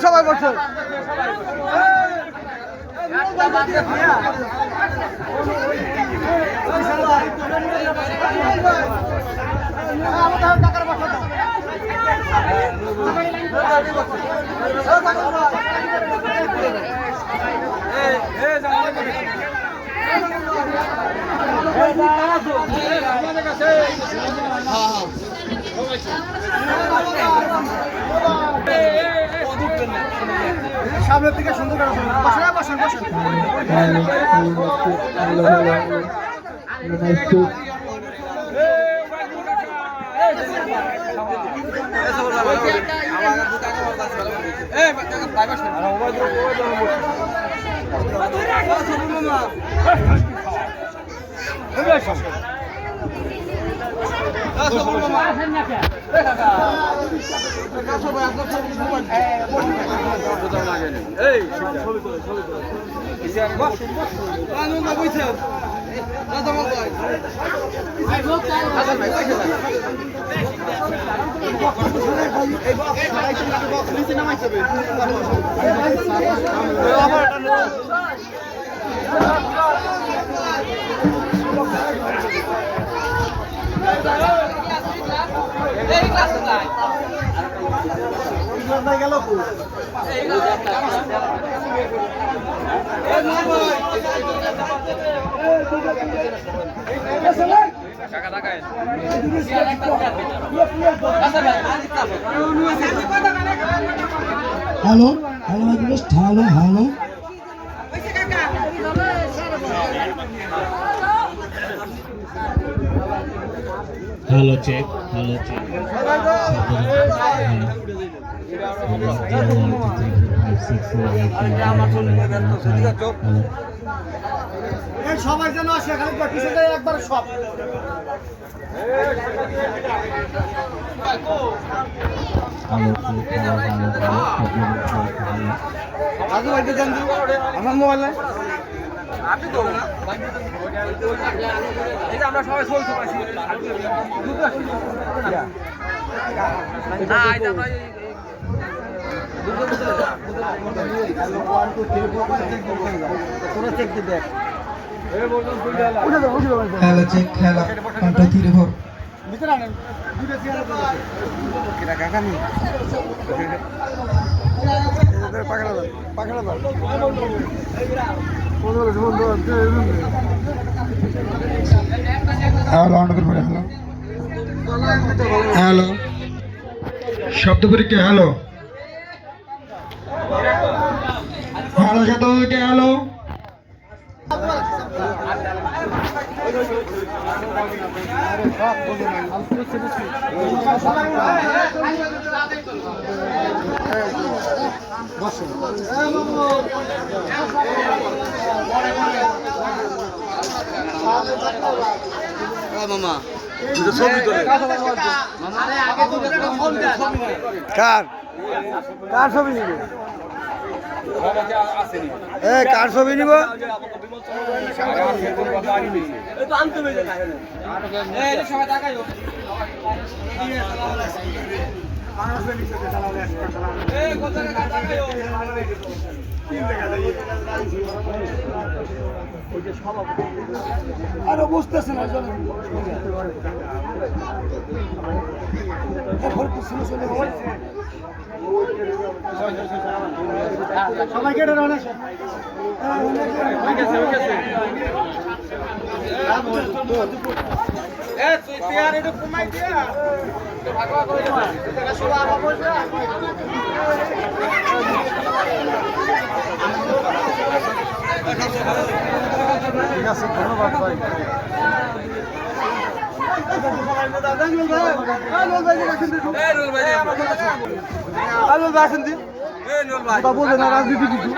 সবাই বসে সামনের দিকে সুন্দর করে বসেন বসেন গেল hello hello hello hello check সবাই যেন আসে খালি পিছনে একবার সব আমার মোবাইল নাই আপনি তো না এটা আমরা সবাই চলতে পারছি না এটা আমরা খেলা চেক খেলা পাঁচটা 3-4 হ্যালো শব্দ পরীক্ষা হ্যালো হ্যালো শব্দ পরীক্ষা হ্যালো বসুন মামা দুটো ছবি তোলে কার কার ছবি নিব কার ছবি নিব আরো বুঝতেছে না সবাই কেটে রওনা তুই আর একটু কমাই দিয়া ঠিক আছে ধন্যবাদ ভাই বোঝে না রাজনীতি কিছু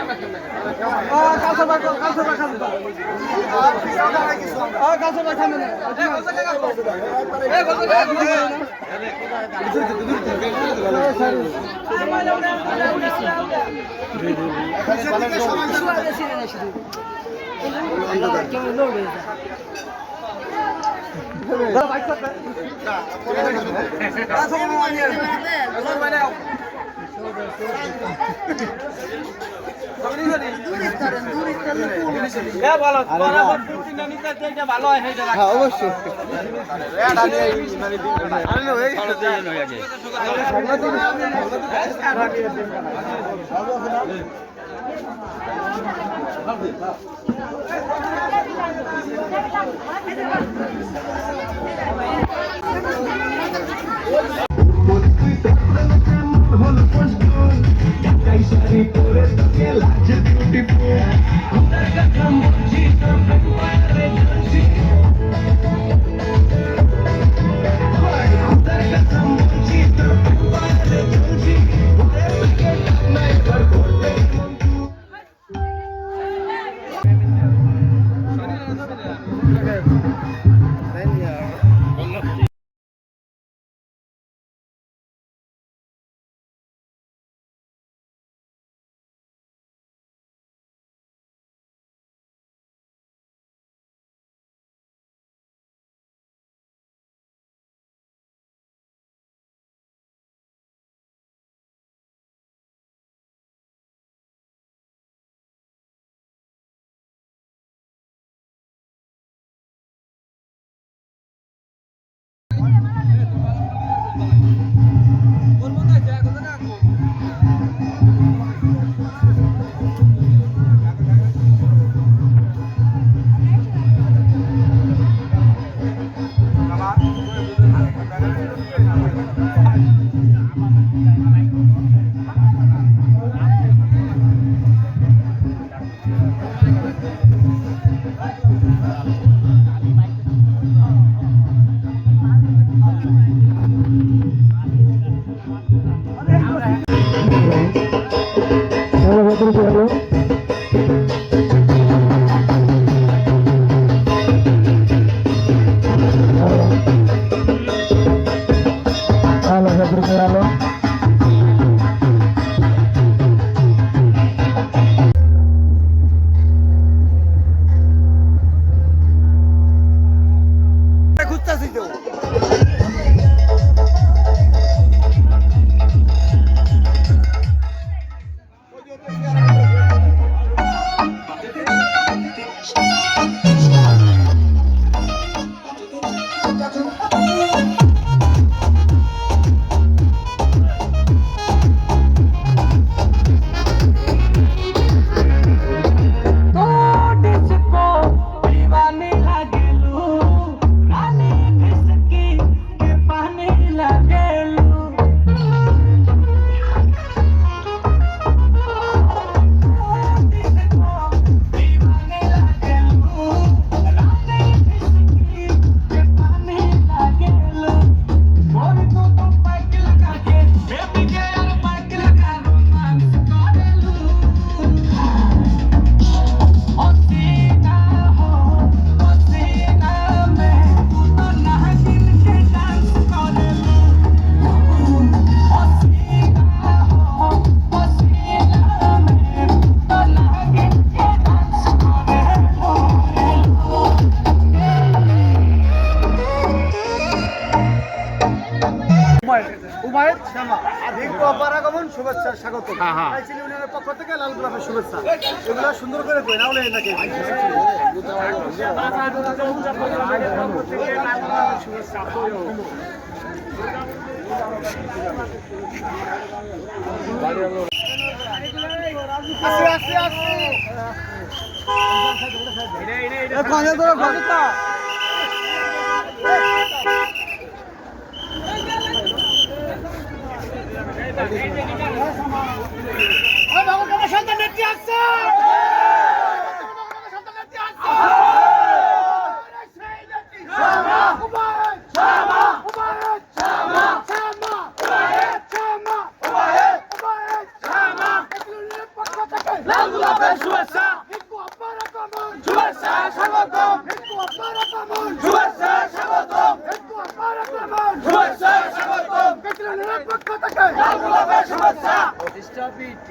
কুমায়েত শ্যামা আর রিঙ্কু আপার আগমন শুভেচ্ছা স্বাগত কাইচিলি ইউনিয়নের পক্ষ থেকে লাল গোলাপের শুভেচ্ছা এগুলো সুন্দর করে কই না হলে নাকি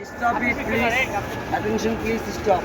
Stop it, please. Attention, please stop.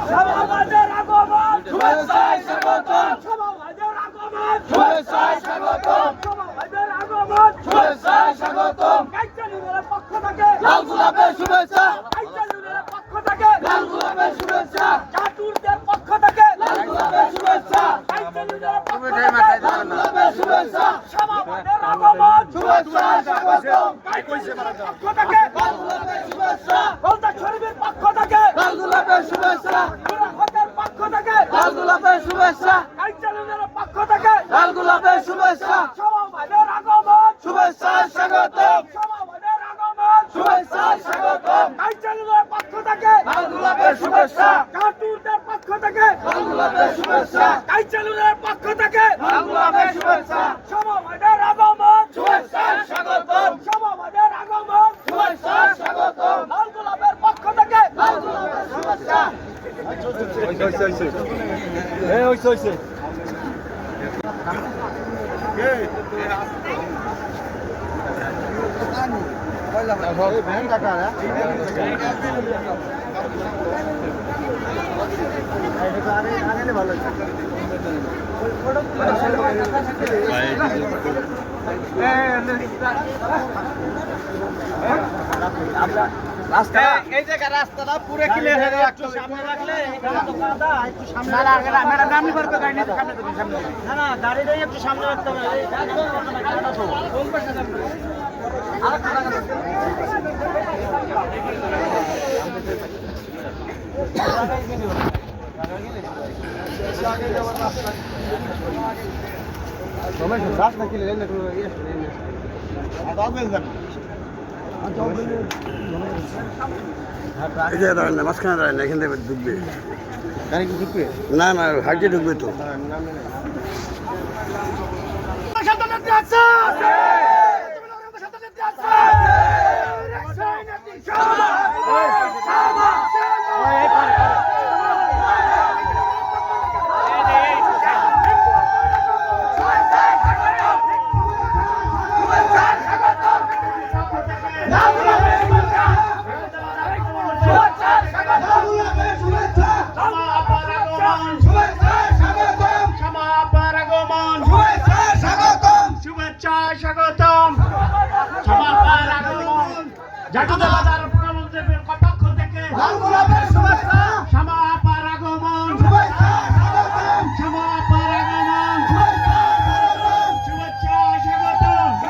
সমাজের আগমন শুভেচ্ছায় স্বাগতম সমাজের আগমন শুভেচ্ছায় স্বাগতম সমাজের আগমন শুভেচ্ছায় স্বাগতম কাইচালুদের পক্ষ থেকে লাল গোলাপের শুভেচ্ছা কাইচালুদের পক্ষ থেকে লাল গোলাপের শুভেচ্ছা চাটুরদের পক্ষ থেকে লাল গোলাপের শুভেচ্ছা কাইচালুদের পক্ষ থেকে লাল গোলাপের শুভেচ্ছা সমাজের আগমন শুভেচ্ছায় স্বাগতম কাইচালুদের পক্ষ থেকে লাল গোলাপের শুভেচ্ছা গোলদা শরীফের পক্ষ থেকে লাল গোলাপের শুভেচ্ছা পক্ষ থেকে লাল গোলাপের শুভেচ্ছা কাইচালুদের পক্ষ থেকে লাল গোলাপের শুভেচ্ছা সমাজের আগমন শুভেচ্ছায় স্বাগতম সমাজের আগমন শুভেচ্ছায় স্বাগতম কাইচালুদের পক্ষ থেকে লাল গোলাপের শুভেচ্ছা কাটুরদের পক্ষ থেকে লাল গোলাপের শুভেচ্ছা কাইচালুদের পক্ষ থেকে লাল গোলাপের শুভেচ্ছা সমাজের আগমন শুভেচ্ছায় স্বাগতম সমাজের আগমন শুভেচ্ছায় স্বাগতম লাল গোলাপের পক্ষ থেকে লাল গোলাপের শুভেচ্ছা এই জায়গা রাস্তাটা পুরো ক্লিয়ার হয়ে গেল একটু সামনে রাখলে একটু সামনে ম্যাডাম নামনি পারবে গাড়ি নিয়ে সামনে তো সামনে না না গাড়িটাই একটু সামনে রাখতে হবে মাঝখানে দাঁড়ায় না, এখান থেকে ঢুকবে গাড়ি কি ঢুকবে না না হাইটে ঢুকবে তো জাটুদা বাজার প্রধানমন্ত্রীর পক্ষ থেকে লাল গোলাপের শুভেচ্ছা শ্যামা আপার আগমন শুভেচ্ছা স্বাগতম শ্যামা আপার আগমন শুভেচ্ছা স্বাগতম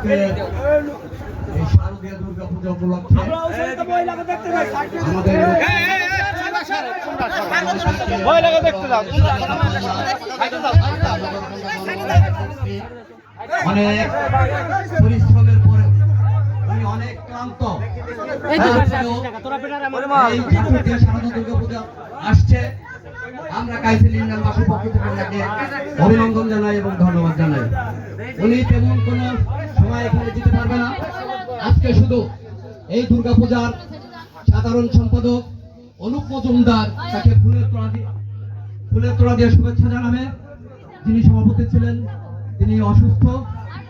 আজকের এই শারদীয় দুর্গা পূজা উপলক্ষে আমাদের অনেক পরিশ্রমের পরে আমি অনেক ক্লান্ত শারদীয় দুর্গা পূজা আসছে। আমরা কাইসেল ইউনিয়নবাসীর পক্ষ থেকে ওনাকে অভিনন্দন জানাই এবং ধন্যবাদ জানাই। উনি তেমন কোনো সময় এখানে দিতে পারবে না। আজকে শুধু এই দুর্গাপূজার সাধারণ সম্পাদক অনুপ মজুমদার তাকে ফুলের তোড়া দিয়ে শুভেচ্ছা জানাবে। যিনি সভাপতি ছিলেন তিনি অসুস্থ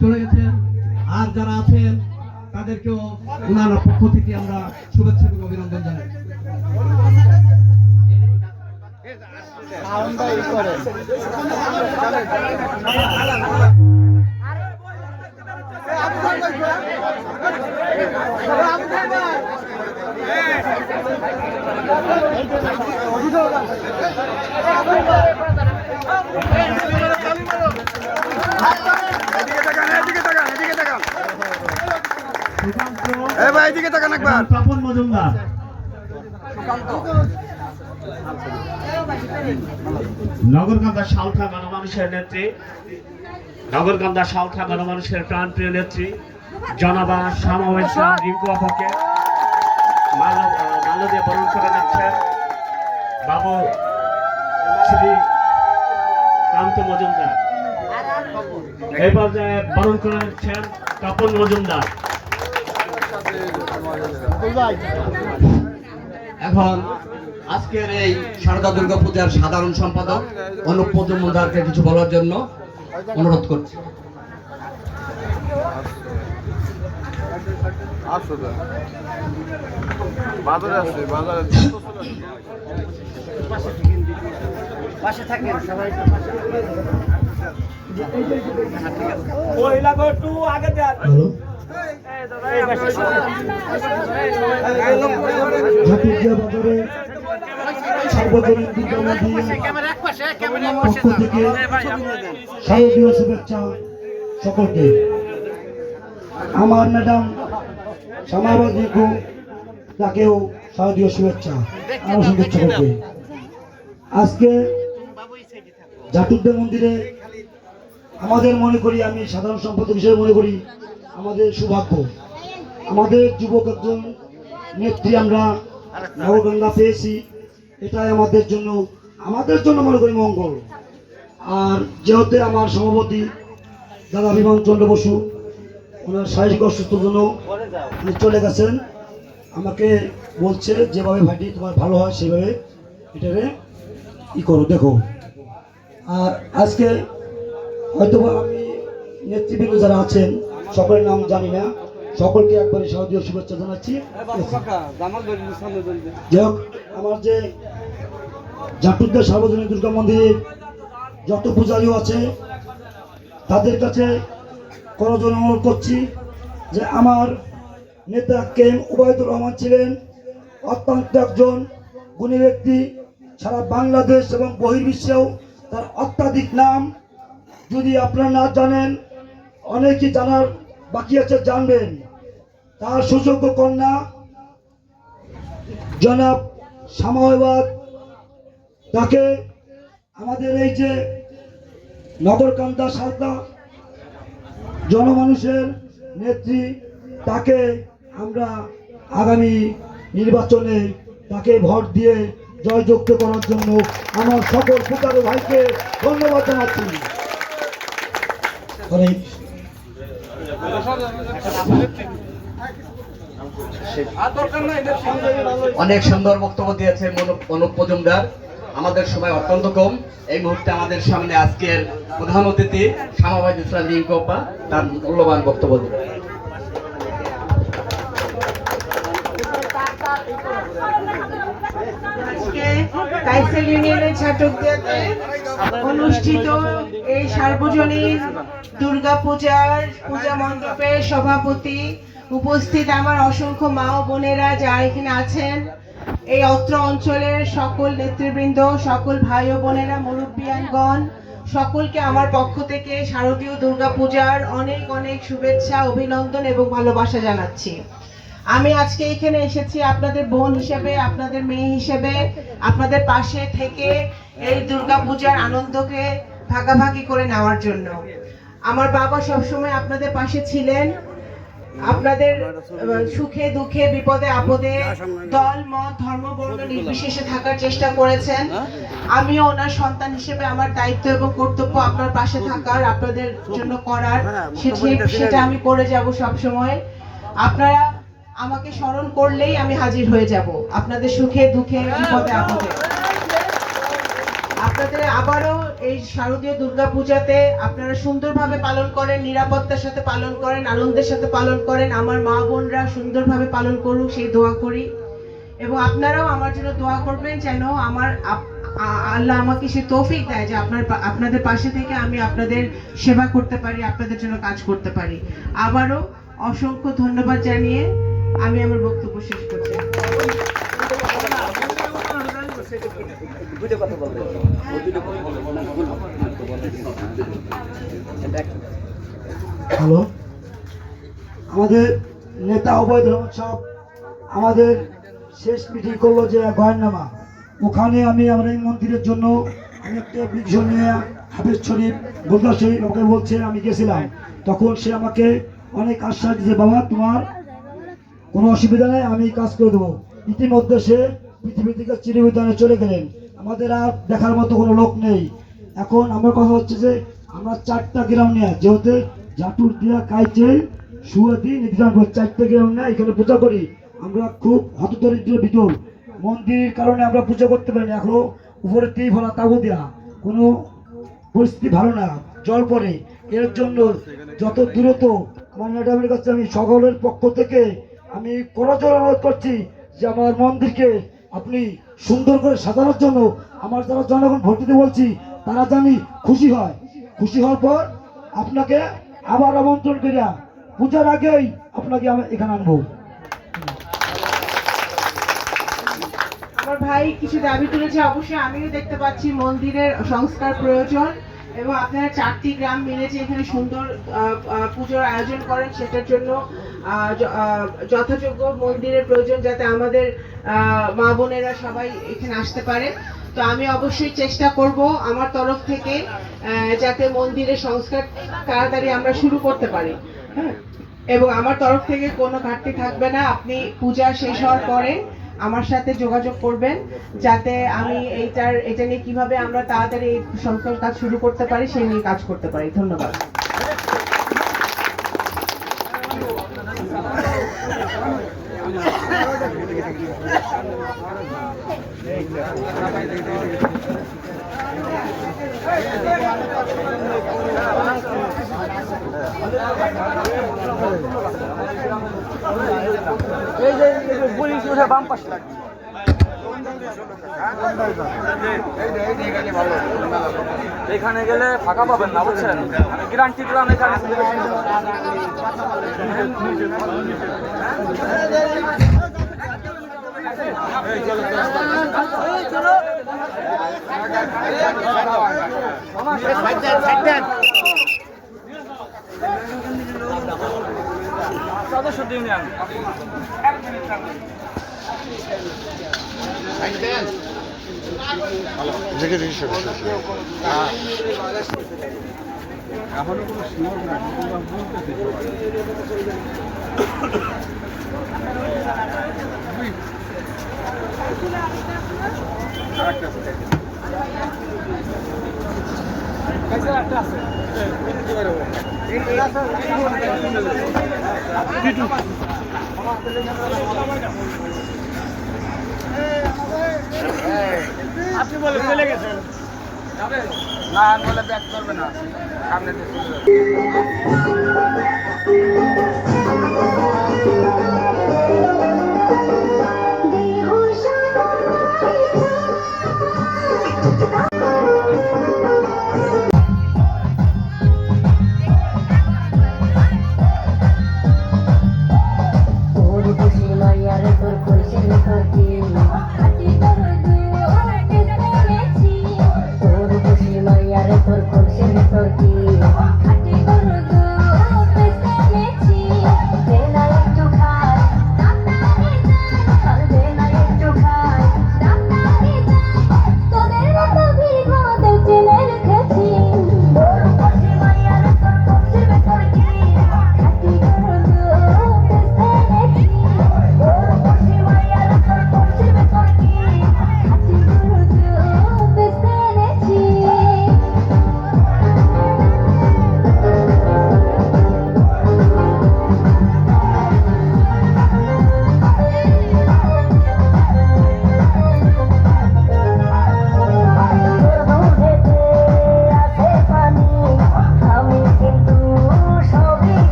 চলে গেছেন, আর যারা আছেন তাদেরকেও ওনার পক্ষ থেকে আমরা শুভেচ্ছা এবং অভিনন্দন জানাই। তপন মজুমদার নগরকান্দা সালথা গণমানুষের নেত্রী, নগরকান্দা সালথা গণমানুষের প্রাণপ্রিয় নেত্রী জনাবা সামাওয়াজ রিঙ্কু আপাকে মাল্য দিয়ে বরণ করে নিচ্ছেন বাবু শ্রী কান্ত মজুমদার। এই পর্যায়ে বরণ করে নিচ্ছেন তপন মজুমদার। এখন আজকের এই শারদা দুর্গা পূজার সাধারণ সম্পাদক অনুপ মজুমদারকে কিছু বলার জন্য অনুরোধ করছি। পাশে থাকেন সবাই। একটু আগে দেন। সার্বজনীন দুর্গা মন্দির পক্ষ থেকে শারদীয় শুভেচ্ছা সকলকে। আমার ম্যাডাম সামাওয়াজ রিঙ্কু তাকেও শারদীয় শুভেচ্ছা আরো শুভেচ্ছা করবে। আজকে জাতুদ্দে মন্দিরে আমাদের মনে করি, আমি সাধারণ সম্পাদক হিসেবে মনে করি আমাদের সৌভাগ্য, আমাদের যুবক একজন নেত্রী আমরা নবগঙ্গা পেয়েছি। এটাই আমাদের জন্য মনে করি মঙ্গল। আর যেহেতু আমার সভাপতি দাদা বিমান চন্দ্র বসু ওনার শারীরিক অসুস্থতার জন্য উনি চলে গেছেন, আমাকে বলছে যেভাবে ভাইটি তোমার ভালো হয় সেভাবে এটারে করো দেখো। আর আজকে হয়তো আমি নেতৃবৃন্দ যারা আছেন সকলের নাম জানি না, সকলকে একবারে শারদীয় শুভেচ্ছা জানাচ্ছি। যাই হোক, আমার যে জাটুদ্দের সার্বজনীন দুর্গা মন্দিরের যত পূজারীও আছে তাদের কাছে করজোড়ে অনুরোধ করছি যে আমার নেতা কেম উবায়দুর রহমান ছিলেন অত্যন্ত একজন গুণী ব্যক্তি। সারা বাংলাদেশ এবং বহির্বিশ্বেও তার অত্যাধিক নাম। যদি আপনারা না জানেন, অনেকেই জানার বাকি আছে, জানবেন। তার সুযোগ্য কন্যা জনাব সামাওয়াজ, তাকে আমাদের এই যে নগরকান্দা সালথা জনমানুষের নেত্রী, তাকে আমরা আগামী নির্বাচনে তাকে ভোট দিয়ে জয়যুক্ত করার জন্য আমার সকল ফুটারো ভাইকে ধন্যবাদ জানাচ্ছি। অনেক সুন্দর বক্তব্য দিয়েছেন অনুপ মজুমদার। আমাদের সময় অত্যন্ত কম। এই মুহূর্তে আমাদের সামনে আজকের প্রধান অতিথি সামাওয়াজ রিঙ্কু আপা তার মূল্যবান বক্তব্য দেবেন। কাইসেল ইউনিয়নের ছাত্রদের অনুষ্ঠিত এই সার্বজনীন দুর্গা পূজার পূজা মণ্ডপের সভাপতি, উপস্থিত আমার অসংখ্য মা ও বোনেরা যারা এখানে আছেন, এই অত্র অঞ্চলের সকল নেতৃবৃন্দ, সকল ভাই ও বোনেরা, মুরব্বিয়ানগণ, সকলকে আমার পক্ষ থেকে শারদীয় দুর্গাপূজার অনেক অনেক শুভেচ্ছা, অভিনন্দন এবং ভালোবাসা জানাচ্ছি। আমি আজকে এখানে এসেছি আপনাদের বোন হিসেবে, আপনাদের মেয়ে হিসেবে, আপনাদের পাশে থেকে এই দুর্গাপূজার আনন্দকে ভাগাভাগি করে নেওয়ার জন্য। আমার বাবা সবসময় আপনাদের পাশে ছিলেন, আপনাদের সুখে দুঃখে বিপদে আপদে দল মত ধর্ম বর্ণ নির্বিশেষে থাকার চেষ্টা করেছেন। আমিও ওনার সন্তান হিসেবে আমার দায়িত্ব এবং কর্তব্য আপনার পাশে থাকার, আপনাদের জন্য করার, সেটা আমি করে যাব সব সময়। আপনারা আমাকে স্মরণ করলেই আমি হাজির হয়ে যাব আপনাদের সুখে দুঃখে বিপদে আপদে। আপনাদের আবারও এই শারদীয় দুর্গাপূজাতে আপনারা সুন্দরভাবে পালন করেন, নিরাপত্তার সাথে পালন করেন, আনন্দের সাথে পালন করেন। আমার মা বোনরা সুন্দরভাবে পালন করুক সেই দোয়া করি, এবং আপনারাও আমার জন্য দোয়া করবেন যেন আল্লাহ আমাকে সে তৌফিক দেয় যে আপনাদের পাশে থেকে আমি আপনাদের সেবা করতে পারি, আপনাদের জন্য কাজ করতে পারি। আবারও অসংখ্য ধন্যবাদ জানিয়ে আমি আমার বক্তব্য শেষ করছি। হ্যালো, আমাদের নেতা ওবায়দুর রহমান সাহেব আমাদের শেষ মিটিং করলো যে গয়নামা, ওখানে আমি আমার এই মন্দিরের জন্য আমি একটা ভিডিও নিয়ে হাফিজ শরীফ গোলদা শরীফ আমাকে বলছে, আমি গেছিলাম তখন সে আমাকে অনেক আশ্বাস দিয়েছে, বাবা তোমার কোনো অসুবিধা নেই, আমি কাজ করে দেবো। ইতিমধ্যে সে পৃথিবী থেকে চিরবিদানে চলে গেলেন, আমাদের আর দেখার মতো কোনো লোক নেই। এখন আমার কথা হচ্ছে যে আমরা 4টা গ্রাম নিয়ে, যেহেতু জাটুর দিয়া কাইচেল সুয়াদি নির্ধারণ 4টা গ্রাম নিয়ে এখানে পূজা করি। আমরা খুব হতদরিদ্র বিদুর, মন্দিরের কারণে আমরা পূজা করতে পারি না, এখনো উপরে তীর ভরা তাবু দেওয়া, কোনো পরিস্থিতি ভালো না, জল পড়ে। এর জন্য যত দ্রুত আমার ম্যাডামের কাছে আমি সকলের পক্ষ থেকে আমি করজোড়ে অনুরোধ করছি যে আমার মন্দিরকে আপনি সুন্দর করে সাজানোর জন্য আমার যারা জনগণ ভোট দিতে বলছি তারা জানি খুশি হয়। খুশি হওয়ার পর আপনাকে আবার আমন্ত্রণ করিয়া পূজার আগেই আপনাকে আমি এখানে আনবো। আমার ভাই কিছু দাবি তুলেছে, অবশ্যই আমিও দেখতে পাচ্ছি মন্দিরের সংস্কার প্রয়োজন, এবং আপনারা 4টি গ্রাম মিলে যে এখানে সুন্দর পুজোর আয়োজন করেন সেটার জন্য যথাযোগ্য মন্দিরের প্রয়োজন, যাতে আমাদের মা বোনেরা সবাই এখানে আসতে পারে। তো আমি অবশ্যই চেষ্টা করব আমার তরফ থেকে যাতে মন্দিরের সংস্কার তাড়াতাড়ি আমরা শুরু করতে পারি, এবং আমার তরফ থেকে কোনো ঘাটতি থাকবে না। আপনি পূজা শেষ হওয়ার পরে আমার সাথে যোগাযোগ করবেন যাতে আমি এটা নিয়ে কিভাবে আমরা তাড়াতাড়ি এই সংস্কার কাজ শুরু করতে পারি সেই নিয়ে কাজ করতে পারি। ধন্যবাদ। এখানে গেলে ফাঁকা পাবেন না, বুঝছেন? আমি গ্যারান্টি দিলাম এখানে। সদস্য ইউনিয়ন এখনো কোনো শিওর না, আপনি বলে চলে গেছেন না, বলে ব্যাক করবে না, সামনে por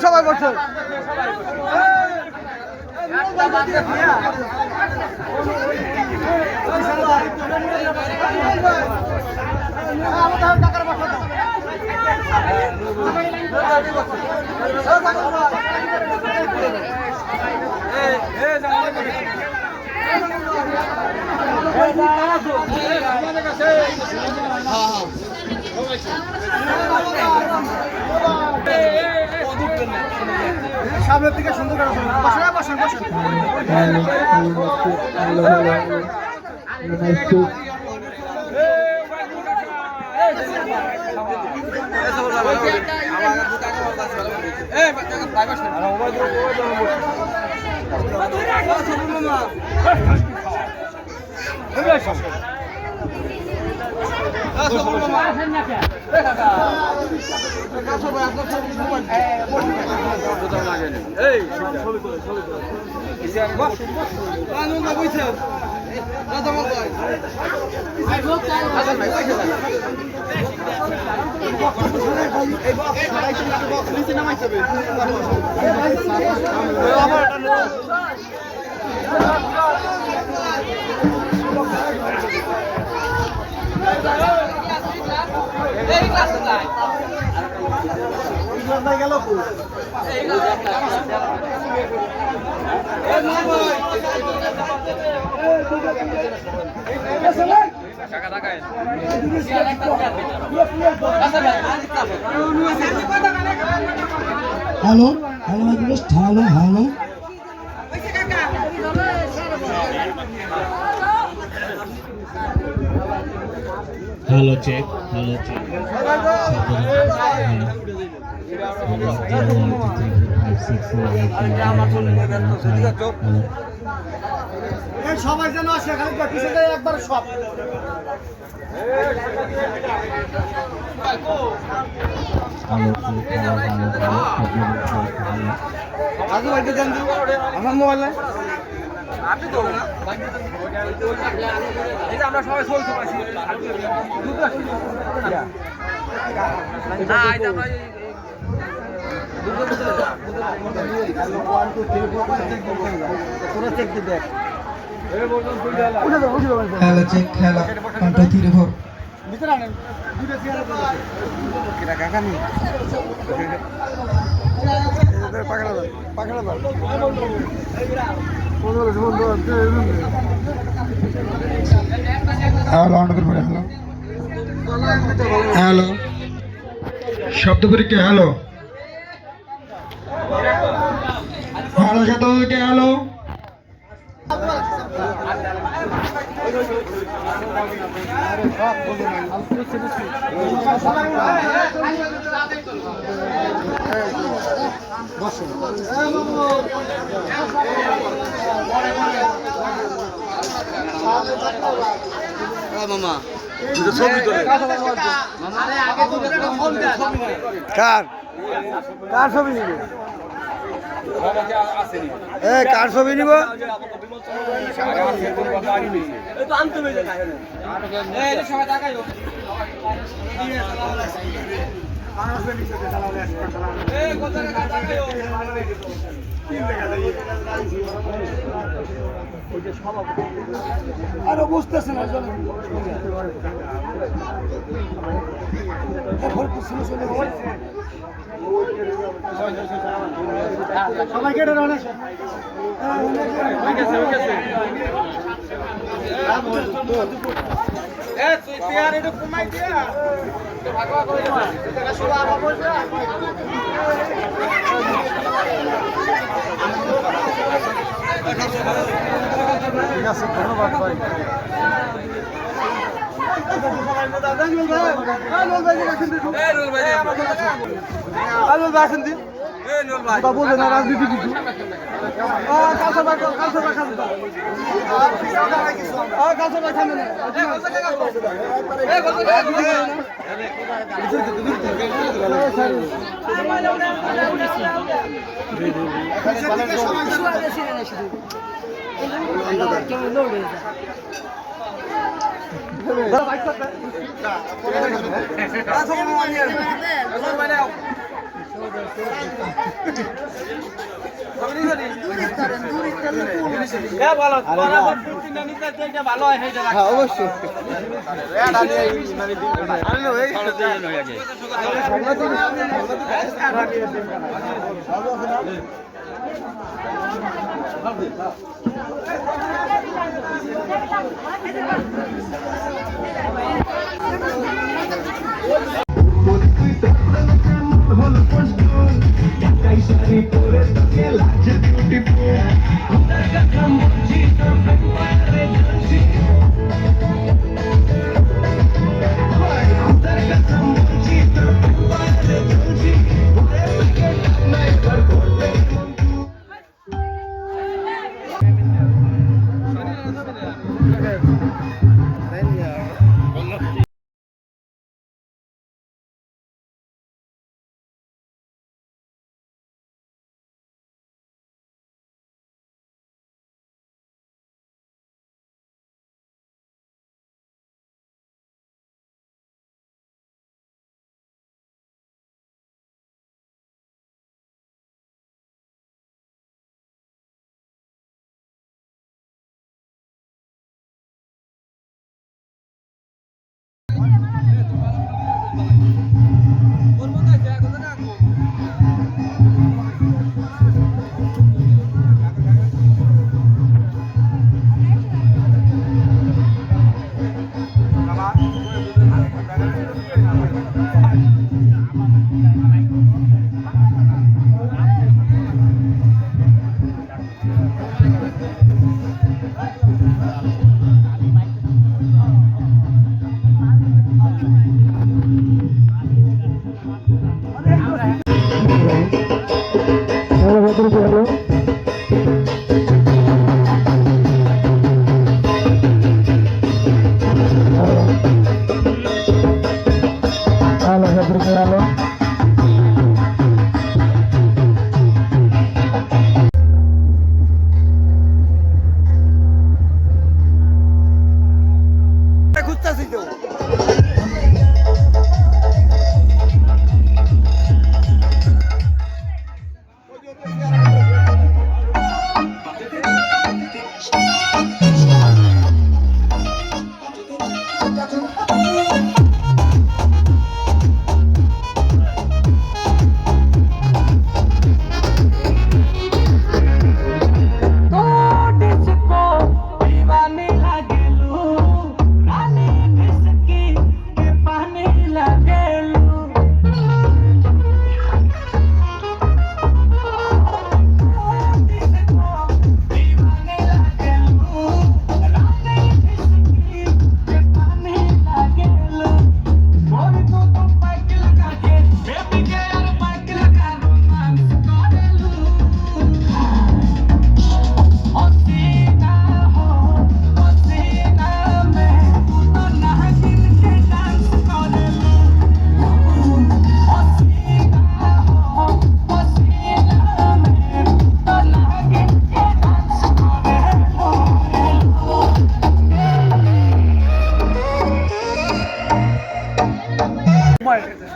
সবাই বসে সামনের দিকে সুন্দর করে বসেন বসেন hello hello hello hello check hello check সবাই যেন আসে খালি পিছনে একবার সব আমার মোবাইলে আমরা সবাই চলতে পারছি খেলা চেক খেলা কণ্ঠ ধীরে ভর হ্যালো শব্দ পরীক্ষা হ্যালো হ্যালো শব্দ পরীক্ষা হ্যালো মামা কার ছবি নিব কার ছবি নিব আরো বুঝতেছে না সবাই কেটে রওনা তুই পেয়ার একটু কমাই দিয়া ঠিক আছে ধন্যবাদ ভাই রাজনীতি কিছু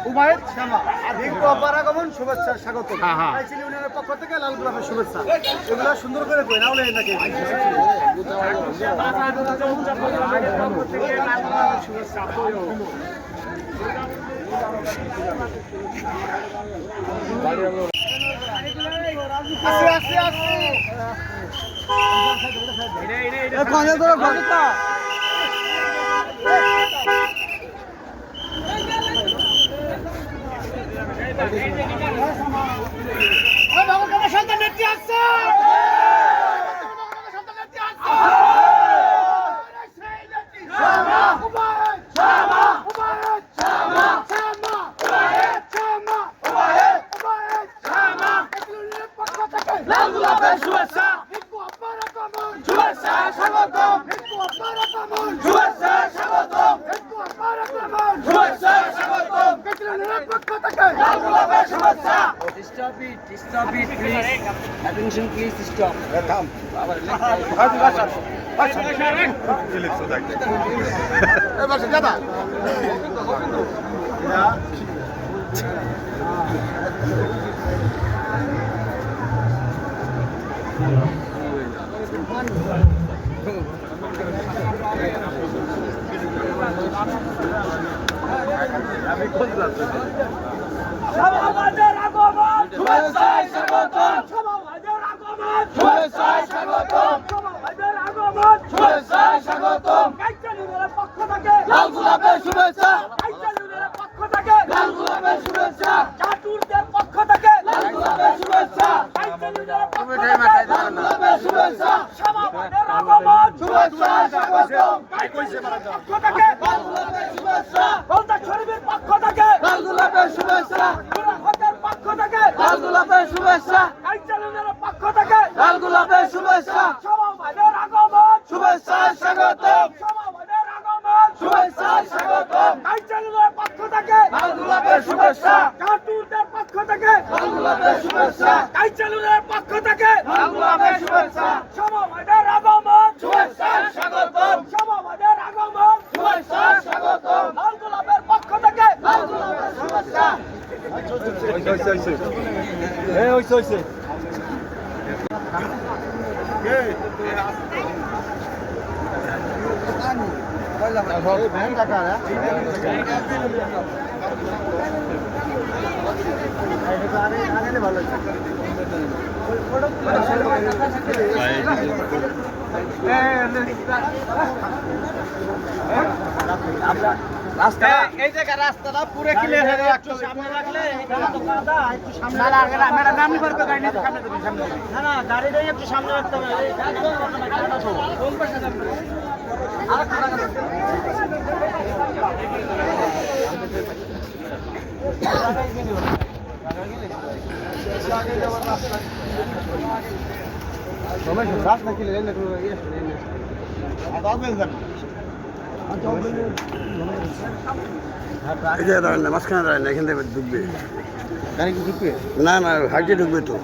উমায়ের শ্যামা দীর্ঘ অপারাগমন শুভেচ্ছা স্বাগত কাইছিলি ইউনিয়নের পক্ষ থেকে লাল গোলাপের শুভেচ্ছা এগুলো সুন্দর করে কই নাও লেন নাকি আসি আসি এ কোনে ধরো ভগতা লাল গোলাপ লাভের শুভেচ্ছা একটু আপনারা কেমন শুভেচ্ছা স্বাগতম একটু আপনারা কেমন শুভেচ্ছা স্বাগতম একটু আপনারা কেমন শুভেচ্ছা স্বাগতম কেটলের পক্ষ থেকে লাল গোলাপের শুভেচ্ছা Stop it, please. Attention, please stop. সমাজের আগমন শুভেচ্ছায় স্বাগতম সমাজের আগমন শুভেচ্ছায় স্বাগতম সমাজের আগমন শুভেচ্ছায় স্বাগতম কাইচালুদের পক্ষ থেকে লাল গোলাপের শুভেচ্ছা কাইচালুদের পক্ষ থেকে লাল গোলাপের শুভেচ্ছা চাটুরদের পক্ষ থেকে লাল গোলাপের শুভেচ্ছা কাইচালুদের পক্ষ থেকে লাল গোলাপের শুভেচ্ছা সমাজের আগমন শুভেচ্ছায় স্বাগতম কাইচালুদের পক্ষ থেকে লাল গোলাপের শুভেচ্ছা বলতা শরীফের পক্ষ থেকে লাল গোলাপের শুভেচ্ছা হকের পক্ষ থেকে লাল গোলাপের শুভেচ্ছা কাইচালুদের পক্ষ থেকে লাল গোলাপের শুভেচ্ছা সমাজের আগমন শুভেচ্ছায় স্বাগতম সমাজের আগমন শুভেচ্ছায় স্বাগতম কাইচালুদের পক্ষ থেকে লাল গোলাপের শুভেচ্ছা চাটুরদের পক্ষ থেকে লাল গোলাপের শুভেচ্ছা কাইচালুদের পক্ষ থেকে লাল গোলাপের শুভেচ্ছা সমাজের আগমন শুভেচ্ছায় স্বাগতম সমাজের আগমন শুভেচ্ছায় স্বাগতম লাল গোলাপের পক্ষ থেকে লাল গোলাপের শুভেচ্ছা এই জায়গা রাস্তাটা পুরো ক্লিয়ার হয়ে যাবে একটু সামনে রাখলে এখানে তো কাদা একটু সামনে না না ম্যাডাম নাম নিবার তো গাড়ি নিয়ে সামনে দেবেন সামনে না না গাড়িটাই একটু সামনে রাখতে হবে একদম কাদা তো কোন পাশে যাবে আর কাদা রাস্তা কি লেন একটু ইয়ে মাঝখানে দাঁড়ায় না, এখান থেকে ঢুকবে। গাড়ি কি ঢুকবে? না না, হাইটে ঢুকবে তো।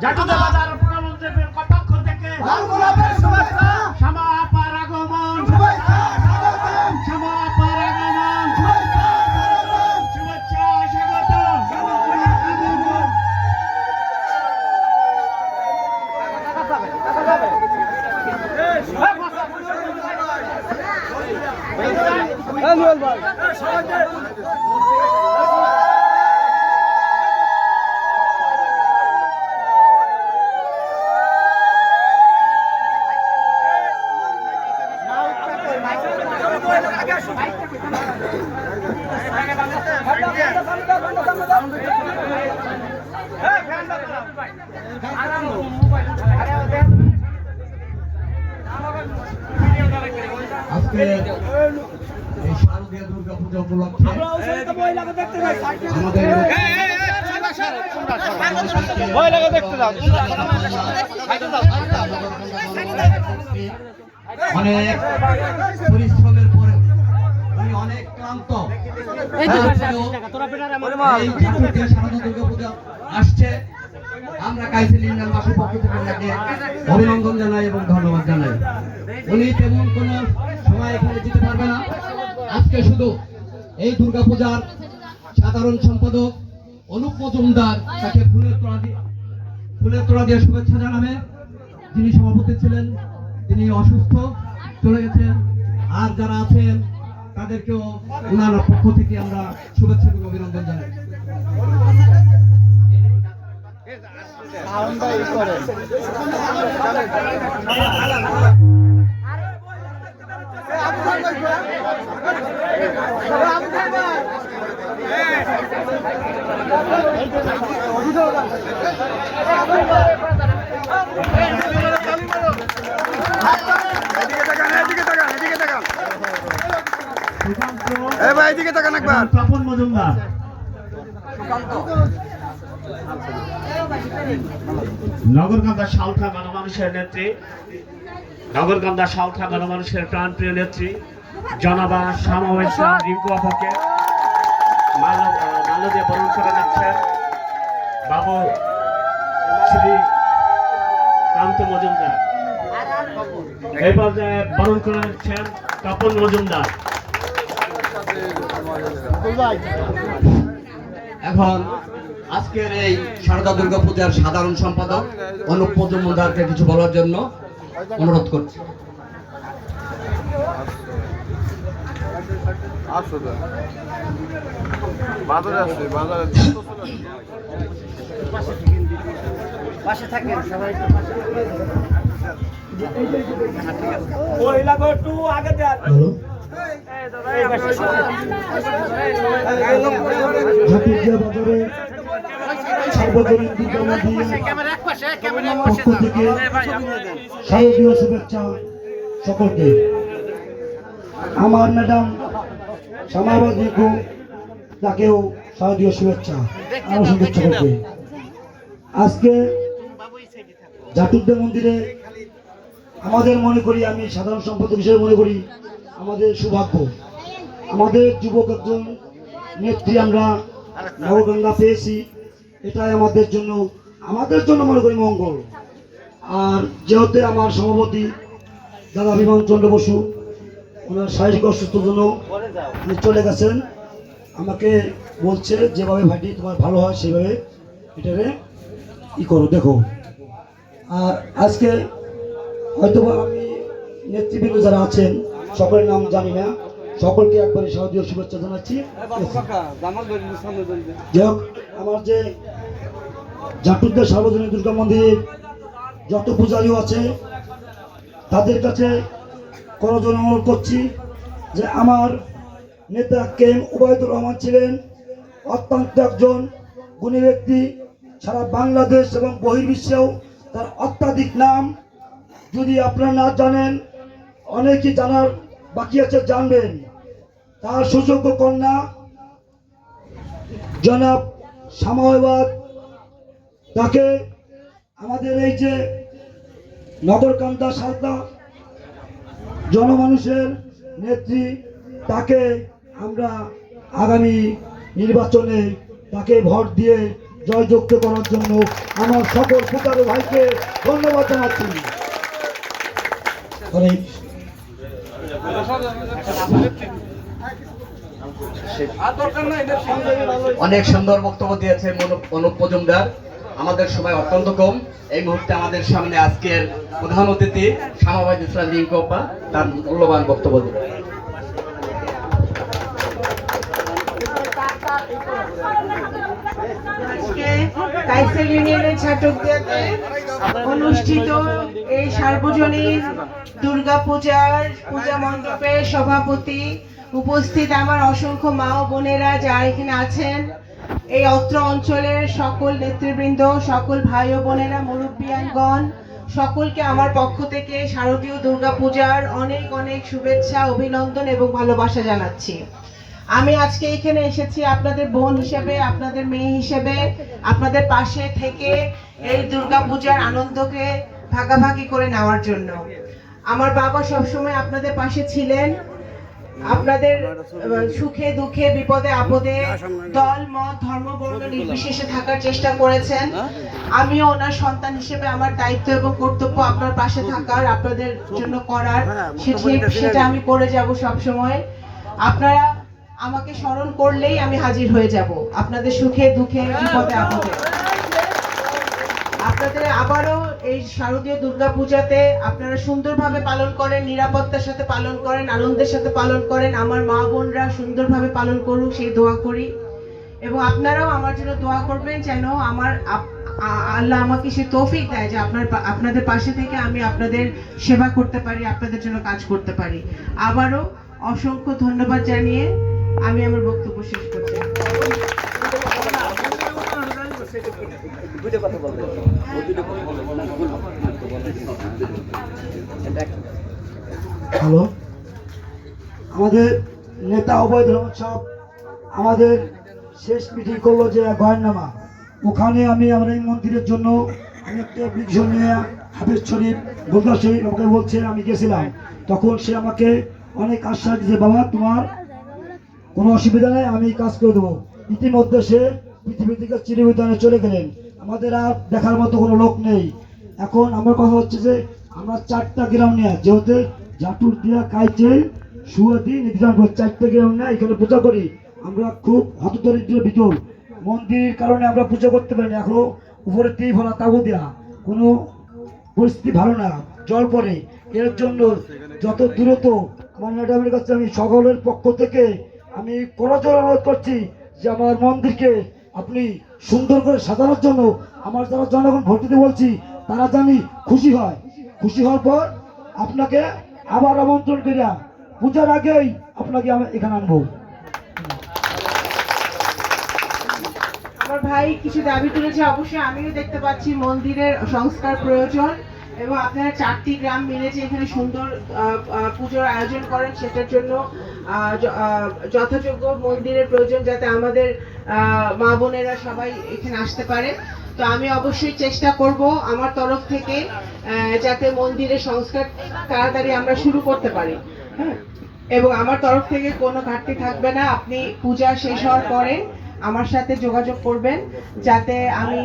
জাটুদা বাজার প্রধানমন্ত্রীর পক্ষ থেকে লাল গোলাপের শুভেচ্ছা শ্যামা আপার আগমন শুভেচ্ছা স্বাগতম শ্যামা আপার আগমন শুভেচ্ছা স্বাগতম আজকে এই শারদীয় দুর্গা পূজা উপলক্ষে অনেক পরিশ্রমের পরে উনি অনেক ক্লান্ত শারদীয় দুর্গা পূজা আসছে। আমরা কাইসেল ইউনিয়নবাসীর পক্ষ থেকে ওনাকে অভিনন্দন জানাই এবং ধন্যবাদ জানাই। উনি তেমন কোনো সময় এখানে যেতে পারবে না। আজকে শুধু এই দুর্গাপূজার সাধারণ সম্পাদক অনুপ মজুমদার তাকে ফুলের তোড়া দিয়ে শুভেচ্ছা জানাবে। যিনি সভাপতি ছিলেন তিনি অসুস্থ চলে গেছেন। আর যারা আছেন তাদেরকেও ওনার পক্ষ থেকে আমরা শুভেচ্ছা এবং অভিনন্দন জানাই। এদিকে তাকান একবার। তপন মজুমদার, নগরকান্দা সালথা গণমানুষের নেত্রী, নগরকান্দা সালথা গণমানুষের প্রাণপ্রিয় নেত্রী জনাবা সামাওয়ার রিঙ্কু আপাকে মাল্য দিয়ে বরণ করে নিচ্ছেন বাবু শ্রী কান্ত মজুমদার। এই পর্যায়ে বরণ করে নিচ্ছেন তপন মজুমদার। এখন আজকের এই শারদা দুর্গা পূজার সাধারণ সম্পাদক অনুপ মজুমদারকে কিছু বলার জন্য অনুরোধ করছি। পাশে থাকেন সবাই। একটু আগে দেন। ঝাঁপিয়া বাজারে সার্বজনীন দুর্গা মন্দির পক্ষ থেকে শারদীয় শুভেচ্ছা সকলকে। আমার ম্যাডাম সামাবাদ রিঙ্কু, তাকেও শারদীয় শুভেচ্ছা আমার শুভেচ্ছা করবে। আজকে জাটুদ্দা মন্দিরে আমাদের মনে করি, আমি সাধারণ সম্পাদক হিসেবে মনে করি আমাদের সৌভাগ্য, আমাদের যুবক একজন নেত্রী আমরা নবগঙ্গা পেয়েছি, এটাই আমাদের জন্য মনে করি মঙ্গল। আর যেহেতু আমার সভাপতি দাদা বিমান চন্দ্র বসু ওনার শারীরিক অসুস্থতার জন্য উনি চলে গেছেন, আমাকে বলছে যেভাবে ভাইটি তোমার ভালো হয় সেভাবে এটারে করো দেখো। আর আজকে হয়তো আমি নেতৃবৃন্দ যারা আছেন সকলের নাম জানি না, সকলকে একবারে শারদীয় শুভেচ্ছা জানাচ্ছি। যাই হোক, আমার যে জাটুদ্দা সার্বজনীন দুর্গা মন্দিরের যত পূজারীও আছে তাদের কাছে করজোড়ে অনুরোধ করছি যে আমার নেতা কেম উবায়দুর রহমান ছিলেন অত্যন্ত একজন গুণী ব্যক্তি, সারা বাংলাদেশ এবং বহির্বিশ্বেও তার অত্যাধিক নাম। যদি আপনারা না জানেন, অনেকেই জানার বাকি আছে, জানবেন। তার সুযোগ্য কন্যা জনাব সামাওয়াত, তাকে আমাদের এই যে নগরকান্দা সালথা জনমানুষের নেত্রী, তাকে আমরা আগামী নির্বাচনে তাকে ভোট দিয়ে জয়যুক্ত করার জন্য আমার সকল পুতারু ভাইকে ধন্যবাদ জানাচ্ছি। অনেক সুন্দর বক্তব্য দিয়েছেন অনুপ মজুমদার। আমাদের সময় অত্যন্ত কম, এই মুহূর্তে আমাদের সামনে আজকের প্রধান অতিথি সামাবাদ ইসলাম রিঙ্কু আপা তার মূল্যবান বক্তব্য দেবেন। কাইসেল ইউনিয়নের ছাটকদিয়াতে অনুষ্ঠিত এই সার্বজনীন দুর্গা পূজার পূজা মণ্ডপের সভাপতি, উপস্থিত আমার অসংখ্য মা ও বোনেরা যারা এখানে আছেন, এই অত্র অঞ্চলের সকল নেতৃবৃন্দ, সকল ভাই ও বোনেরা, মুরব্বিয়ানগণ, সকলকে আমার পক্ষ থেকে শারদীয় দুর্গা পূজার অনেক অনেক শুভেচ্ছা, অভিনন্দন এবং ভালোবাসা জানাচ্ছি। আমি আজকে এখানে এসেছি আপনাদের বোন হিসেবে, আপনাদের মেয়ে হিসেবে, আপনাদের পাশে থেকে এই দুর্গা পূজার আনন্দকে ভাগাভাগি করে নেওয়ার জন্য। আমার বাবা সবসময় আপনাদের পাশে ছিলেন, আপনাদের সুখে দুঃখে বিপদে আপদে দল মত ধর্ম বর্ণ নির্বিশেষে থাকার চেষ্টা করেছেন। আমিও ওনার সন্তান হিসেবে আমার দায়িত্ব এবং কর্তব্য আপনার পাশে থাকার, আপনাদের জন্য করার, সেটা আমি করে যাব সব সময়। আপনারা আমাকে স্মরণ করলেই আমি হাজির হয়ে যাব আপনাদের সুখে দুঃখে বিপদে আপদে। আপনাদের আবারও এই শারদীয় দুর্গাপূজাতে আপনারা সুন্দরভাবে পালন করেন, নিরাপত্তার সাথে পালন করেন, আনন্দের সাথে পালন করেন। আমার মা বোনরা সুন্দরভাবে পালন করুক সেই দোয়া করি। এবং আপনারাও আমার জন্য দোয়া করবেন যেন আল্লাহ আমাকে সে তৌফিক দেয় যে আপনাদের পাশে থেকে আমি আপনাদের সেবা করতে পারি, আপনাদের জন্য কাজ করতে পারি। আবারও অসংখ্য ধন্যবাদ জানিয়ে আমি আমার বক্তব্য শেষ করছি। হ্যালো, আমাদের নেতা অভয় রহমান সাহেব আমাদের শেষ মিটিং করলো যে গয়নামা, ওখানে আমি আমার এই মন্দিরের জন্য আমি একটা বিজন নিয়ে হাফেজ শরীফ গোলদার শরীফ আমাকে বলছে, আমি গেছিলাম। তখন সে আমাকে অনেক আশ্বাস দিয়েছে, বাবা তোমার কোনো অসুবিধা নেই, আমি কাজ করে দেবো। ইতিমধ্যে সে পৃথিবী থেকে চিরবিদানে চলে গেলেন, আমাদের আর দেখার মতো কোনো লোক নেই। এখন আমার কথা হচ্ছে যে আমরা 4টা গ্রাম নিয়ে, যেহেতু জাটুর দিয়া কাইচে সুয়াদি নির্ধারণ 4টা গ্রাম নিয়ে এখানে পূজা করি। আমরা খুব হতদরিদ্রের ভিতর, মন্দিরের কারণে আমরা পুজো করতে পারি না। এখনো উপরে ভরা তাবু দেওয়া, কোনো পরিস্থিতি ভালো না, জল পড়ে। এর জন্য যত দ্রুত আমার ম্যাডামের কাছে আমি সকলের পক্ষ থেকে আমি করজোড়ে অনুরোধ করছি যে আমার মন্দিরকে আপনি সুন্দর করে সাজানোর জন্য আমার যারা জনগণ ভোট দিতে বলছি তারা জানি খুশি হয়। খুশি হওয়ার পর আপনাকে আবার আমন্ত্রণ করিয়া পূজার আগেই আপনাকে আমি এখানে আনবো। আমার ভাই কিছু দাবি তুলেছে, অবশ্যই আমিও দেখতে পাচ্ছি মন্দিরের সংস্কার প্রয়োজন এবং আপনারা 4টি গ্রাম মিলে যে এখানে সুন্দর পুজোর আয়োজন করেন সেটার জন্য যথাযোগ্য মন্দিরের প্রয়োজন, যাতে আমাদের মা বোনেরা সবাই এখানে আসতে পারে। তো আমি অবশ্যই চেষ্টা করব আমার তরফ থেকে যাতে মন্দিরের সংস্কার তাড়াতাড়ি আমরা শুরু করতে পারি, হ্যাঁ। এবং আমার তরফ থেকে কোনো ঘাটতি থাকবে না। আপনি পূজা শেষ হওয়ার পরে আমার সাথে যোগাযোগ করবেন যাতে আমি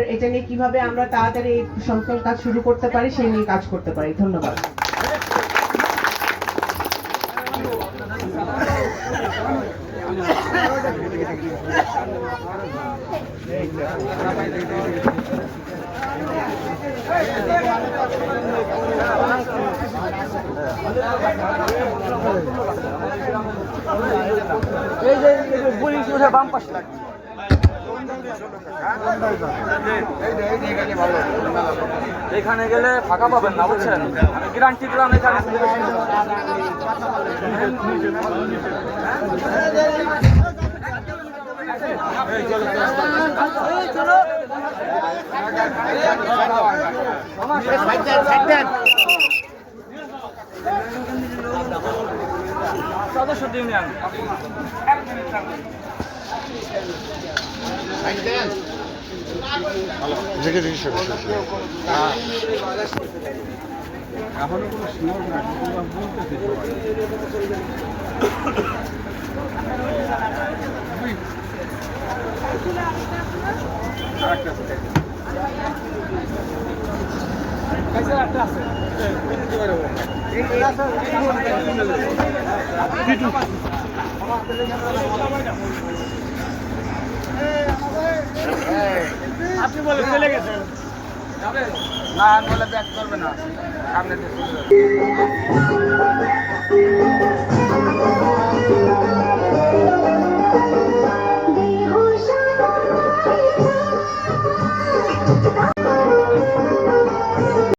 এটা নিয়ে কিভাবে আমরা তাড়াতাড়ি এই সংস্কার কাজ শুরু করতে পারি সেই নিয়ে কাজ করতে পারি। ধন্যবাদ। এই যে পুলিশ উঠে বাম পাশে লাগবে। এখানে গেলে ফাঁকা পাবেন না, বুঝছেন? আমি গ্যারান্টি দিলাম এখানে। সদস্য ইউনিয়ন আপনি বলে চলে গেছেন না, বলে ব্যাক করবে না সামনে।